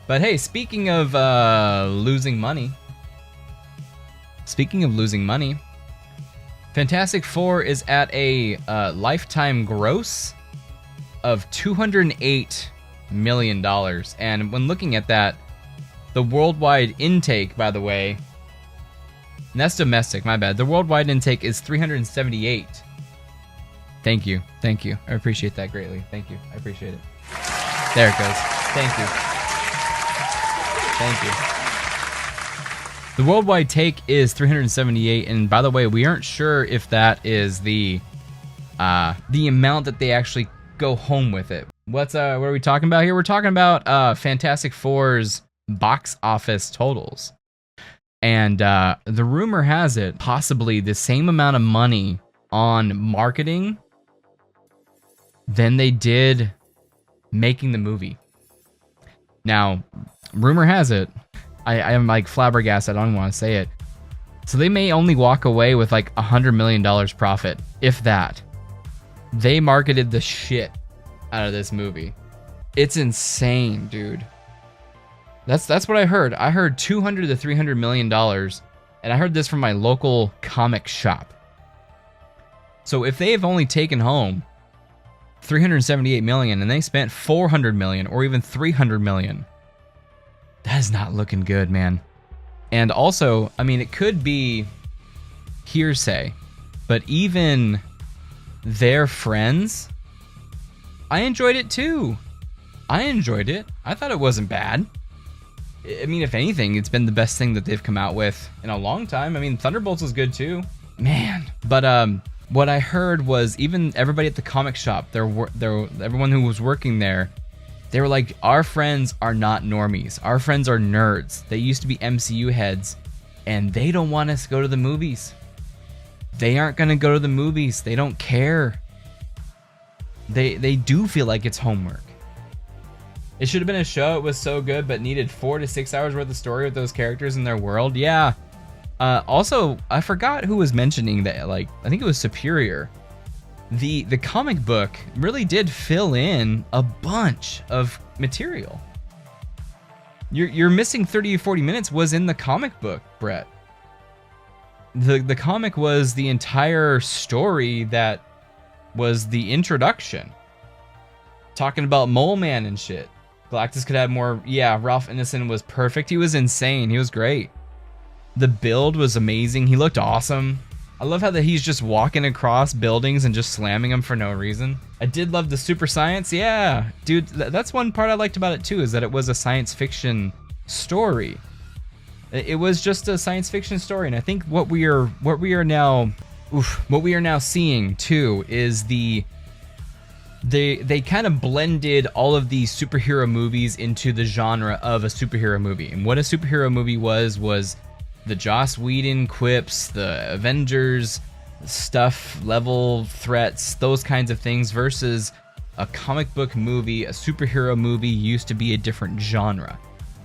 But hey, speaking of losing money, Fantastic Four is at a lifetime gross of $208 million. And when looking at that, the worldwide intake, by the way, and that's domestic, my bad. The worldwide intake is 378. Thank you. I appreciate that greatly. Thank you. I appreciate it. There it goes. Thank you. The worldwide take is 378, and by the way, we aren't sure if that is the amount that they actually go home with it. What are we talking about here? We're talking about Fantastic Four's box office totals. And the rumor has it possibly the same amount of money on marketing than they did making the movie. Now, rumor has it, I am like flabbergasted, I don't want to say it. So they may only walk away with like $100 million profit, if that. They marketed the shit out of this movie. It's insane, dude. That's what I heard. I heard $200 to $300 million, and I heard this from my local comic shop. So if they have only taken home $378 million and they spent $400 million or even $300 million, that is not looking good, man. And also, I mean, it could be hearsay, but even their friends, I enjoyed it too. I enjoyed it. I thought it wasn't bad. I mean, if anything, it's been the best thing that they've come out with in a long time. I mean, Thunderbolts was good too, man. But what I heard was even everybody at the comic shop, everyone who was working there, they were like, our friends are not normies. Our friends are nerds. They used to be MCU heads, and they don't want us to go to the movies. They aren't gonna go to the movies. They don't care. They do feel like it's homework. It should have been a show. It was so good, but needed 4 to 6 hours worth of story with those characters in their world. Yeah. Also, I forgot who was mentioning that. Like, I think it was Superior. The comic book really did fill in a bunch of material. You're missing 30 or 40 minutes was in the comic book, Brett. The comic was the entire story that was the introduction. Talking about Mole Man and shit. Galactus could have more. Yeah, Ralph Ineson was perfect. He was insane. He was great. The build was amazing. He looked awesome. I love how that he's just walking across buildings and just slamming them for no reason. I did love the super science. Yeah, dude, that's one part I liked about it too, is that it was a science fiction story. It was just a science fiction story, and I think what we are now seeing too is they kind of blended all of these superhero movies into the genre of a superhero movie. And what a superhero movie was the Joss Whedon quips, the Avengers stuff, level threats, those kinds of things, versus a comic book movie. A superhero movie used to be a different genre.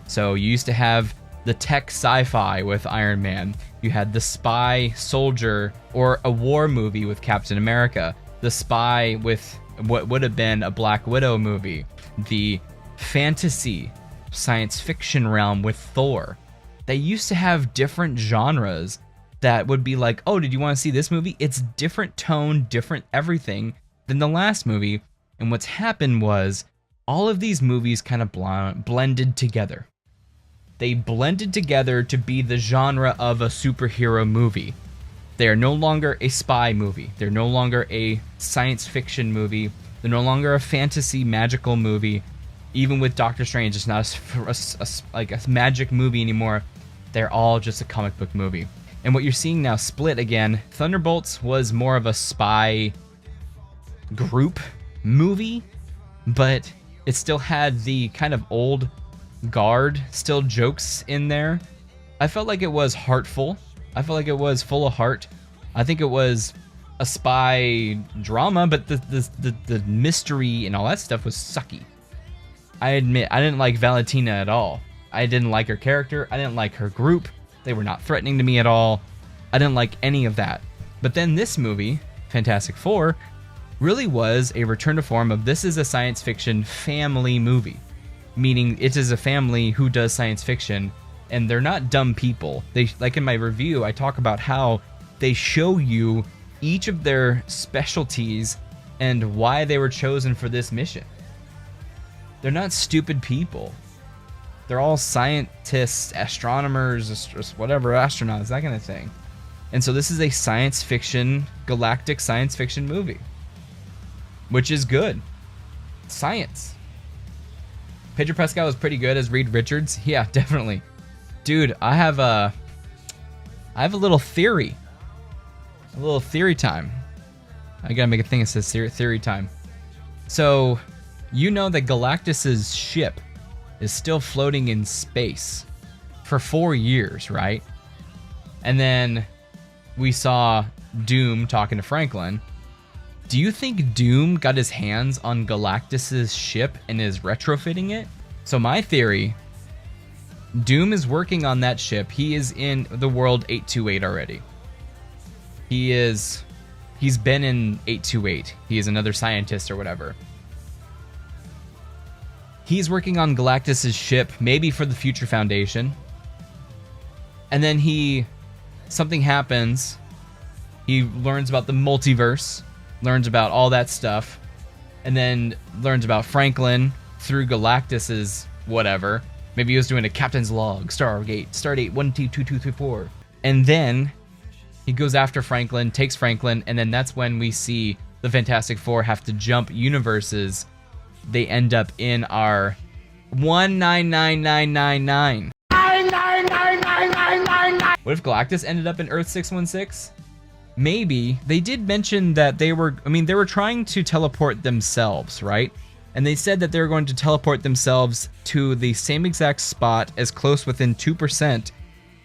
So you used to have the tech sci-fi with Iron Man. You had the spy soldier or a war movie with Captain America. The spy with what would have been a Black Widow movie. The fantasy science fiction realm with Thor. They used to have different genres that would be like, oh, did you want to see this movie? It's different tone, different everything than the last movie. And what's happened was all of these movies kind of blended together. They blended together to be the genre of a superhero movie. They are no longer a spy movie. They're no longer a science fiction movie. They're no longer a fantasy magical movie. Even with Doctor Strange, it's not like a magic movie anymore. They're all just a comic book movie. And what you're seeing now split again, Thunderbolts was more of a spy group movie, but it still had the kind of old guard still jokes in there. I felt like it was heartful. I felt like it was full of heart. I think it was a spy drama, but the mystery and all that stuff was sucky. I admit, I didn't like Valentina at all. I didn't like her character. I didn't like her group. They were not threatening to me at all. I didn't like any of that. But then this movie, Fantastic Four, really was a return to form of this is a science fiction family movie. meaning it is a family who does science fiction, and they're not dumb people. They, like in my review, I talk about how they show you each of their specialties and why they were chosen for this mission. They're not stupid people. They're all scientists, astronomers, whatever, astronauts, that kind of thing. And so this is a science fiction, galactic science fiction movie, which is good. Science. Pedro Pascal is pretty good as Reed Richards. Yeah, definitely. Dude, I have a little theory. A little theory time. I gotta make a thing that says theory time. So, you know that Galactus's ship is still floating in space for 4 years, right? And then we saw Doom talking to Franklin. Do you think Doom got his hands on Galactus's ship and is retrofitting it? So my theory, Doom is working on that ship. He is in the world 828 already. He's been in 828. He is another scientist or whatever. He's working on Galactus's ship, maybe for the Future Foundation. And then something happens. He learns about the multiverse, learns about all that stuff, and then learns about Franklin through Galactus's whatever. Maybe he was doing a captain's log, Stardate 122234. And then he goes after Franklin, takes Franklin, and then that's when we see the Fantastic Four have to jump universes. They end up in our 199999. What if Galactus ended up in Earth 616? Maybe. They did mention that they were trying to teleport themselves, right? And they said that they were going to teleport themselves to the same exact spot, as close within 2%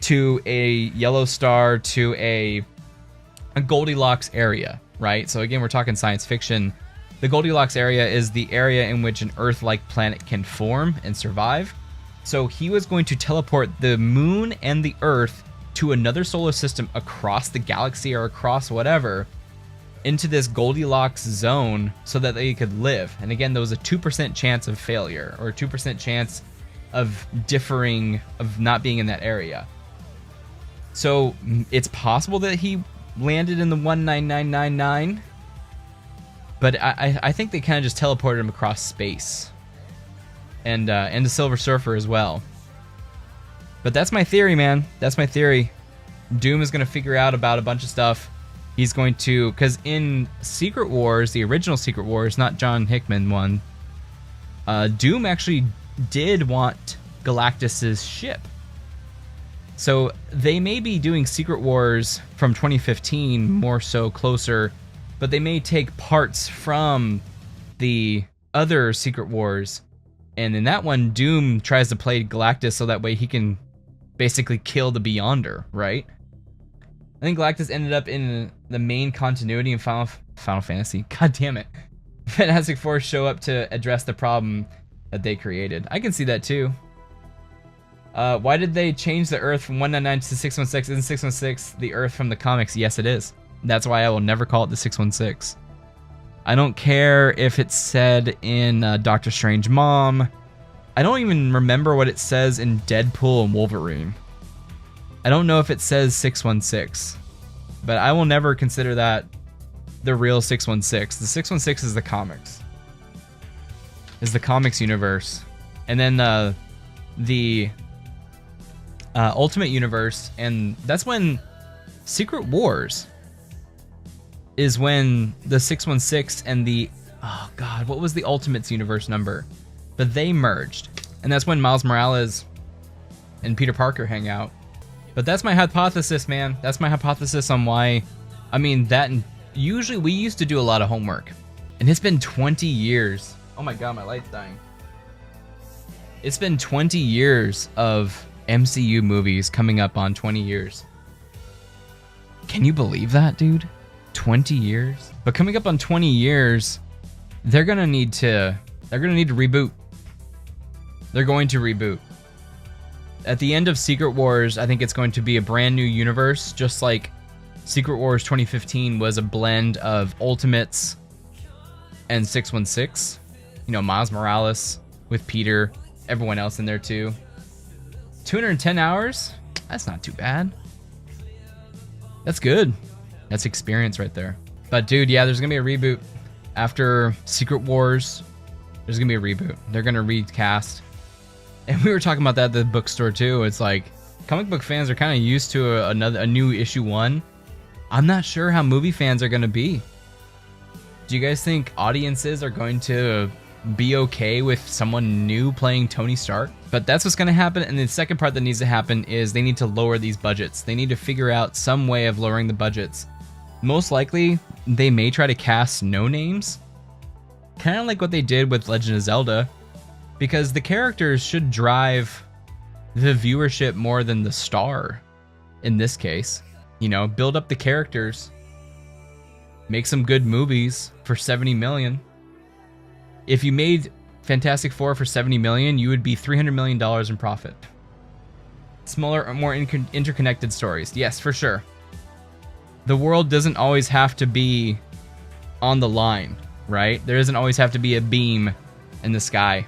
to a yellow star, to a Goldilocks area, right? So again, we're talking science fiction. The Goldilocks area is the area in which an Earth-like planet can form and survive. So he was going to teleport the moon and the Earth to another solar system across the galaxy or across whatever, into this Goldilocks zone so that they could live. And again, there was a 2% chance of failure, or a 2% chance of not being in that area. So it's possible that he landed in the 19999, but I think they kind of just teleported him across space, and the Silver Surfer as well. But that's my theory, man. That's my theory. Doom is going to figure out about a bunch of stuff. He's going to, because in Secret Wars, the original Secret Wars, not John Hickman one, Doom actually did want Galactus's ship. So they may be doing Secret Wars from 2015, more so closer, but they may take parts from the other Secret Wars. And in that one, Doom tries to play Galactus so that way he can basically kill the Beyonder, right? I think Galactus ended up in the main continuity in Final Fantasy. God damn it. Fantastic Four show up to address the problem that they created. I can see that too. Why did they change the Earth from 199 to 616? Isn't 616 the Earth from the comics? Yes, it is. That's why I will never call it the 616. I don't care if it's said in Doctor Strange Mom. I don't even remember what it says in Deadpool and Wolverine. I don't know if it says 616, but I will never consider that the real 616. The 616 is the comics. Is the comics universe. And then the Ultimate Universe, and that's when Secret Wars is when the 616 and the, oh god, what was the Ultimates universe number? But they merged, and that's when Miles Morales and Peter Parker hang out. But that's my hypothesis, man. That's my hypothesis on why, and usually we used to do a lot of homework, and it's been 20 years. Oh my god, my light's dying. It's been 20 years of MCU movies coming up on 20 years. Can you believe that, dude? 20 years? But coming up on 20 years, they're gonna need to reboot. They're going to reboot. At the end of Secret Wars, I think it's going to be a brand new universe, just like Secret Wars 2015 was a blend of Ultimates and 616. You know, Miles Morales with Peter everyone else in there too. 210 hours? That's not too bad. That's good. That's experience right there. But dude, yeah, there's gonna be a reboot. After Secret Wars, there's gonna be a reboot. They're gonna recast. And we were talking about that at the bookstore too. It's like, comic book fans are kind of used to a new issue 1. I'm not sure how movie fans are gonna be. Do you guys think audiences are going to be okay with someone new playing Tony Stark? But that's what's going to happen. And the second part that needs to happen is they need to lower these budgets. They need to figure out some way of lowering the budgets. Most likely, they may try to cast no names, kind of like what they did with Legend of Zelda, because the characters should drive the viewership more than the star in this case. You know, build up the characters, make some good movies for 70 million. If you made Fantastic Four for 70 million, you would be $300 million in profit. Smaller, more interconnected stories. Yes, for sure. The world doesn't always have to be on the line, right? There doesn't always have to be a beam in the sky.